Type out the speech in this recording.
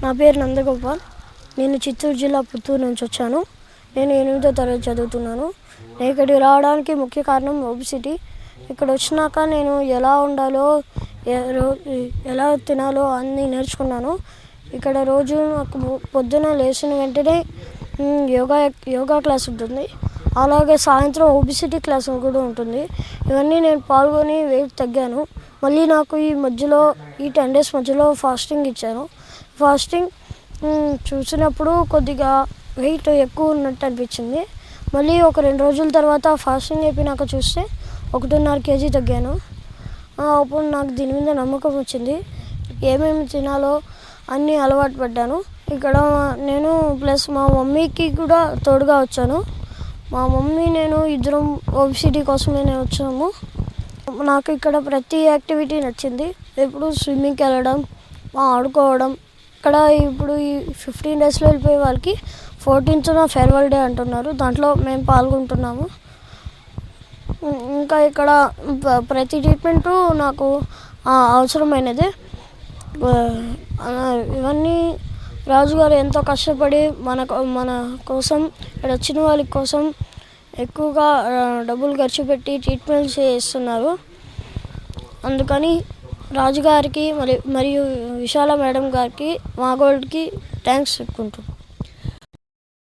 నా పేరు నందగోపాల్. నేను చిత్తూరు జిల్లా పుత్తూరు నుంచి వచ్చాను. నేను 8వ తరగతి చదువుతున్నాను. నేను ఇక్కడికి రావడానికి ముఖ్య కారణం ఒబిసిటీ. ఇక్కడ వచ్చినాక నేను ఎలా ఉండాలో, ఎలా తినాలో అన్నీ నేర్చుకున్నాను. ఇక్కడ రోజు నాకు పొద్దున లేచిన వెంటనే యోగా క్లాస్ ఉంటుంది. అలాగే సాయంత్రం ఒబిసిటీ క్లాస్ కూడా ఉంటుంది. ఇవన్నీ నేను పాల్గొని వెయిట్ తగ్గాను. మళ్ళీ నాకు ఈ 10 days మధ్యలో ఫాస్టింగ్ ఇచ్చాను. ఫాస్టింగ్ చూసినప్పుడు కొద్దిగా వెయిట్ ఎక్కువ ఉన్నట్టు అనిపించింది. మళ్ళీ ఒక 2 రోజుల తర్వాత ఫాస్టింగ్ అయిపోయినాక చూస్తే 1.5 kg తగ్గాను. అప్పుడు నాకు దీని మీద నమ్మకం వచ్చింది. ఏమేమి తినాలో అన్నీ అలవాటు పడ్డాను. ఇక్కడ నేను ప్లస్ మా మమ్మీకి కూడా తోడుగా వచ్చాను. మా మమ్మీ నేను ఇద్దరం ఒబిసిటీ కోసమే వచ్చాము. నాకు ఇక్కడ ప్రతి యాక్టివిటీ నచ్చింది. ఎప్పుడు స్విమ్మింగ్కి వెళ్ళడం, ఆడుకోవడం. ఇక్కడ ఇప్పుడు ఈ 15 daysలో వెళ్ళిపోయే వాళ్ళకి 14th ఫేర్వెల్ డే అంటున్నారు. దాంట్లో మేము పాల్గొంటున్నాము. ఇంకా ఇక్కడ ప్రతి ట్రీట్మెంటు నాకు అవసరమైనదే. ఇవన్నీ రాజుగారు ఎంతో కష్టపడి మన కోసం ఇక్కడ వచ్చిన వాళ్ళ కోసం ఎక్కువగా డబ్బులు ఖర్చు పెట్టి ట్రీట్మెంట్స్ చేస్తున్నారు. అందుకని రాజుగారికి మరియు విశాల మేడం గారికి మా గోల్డ్కి థ్యాంక్స్ చెప్పుకుంటున్నాను.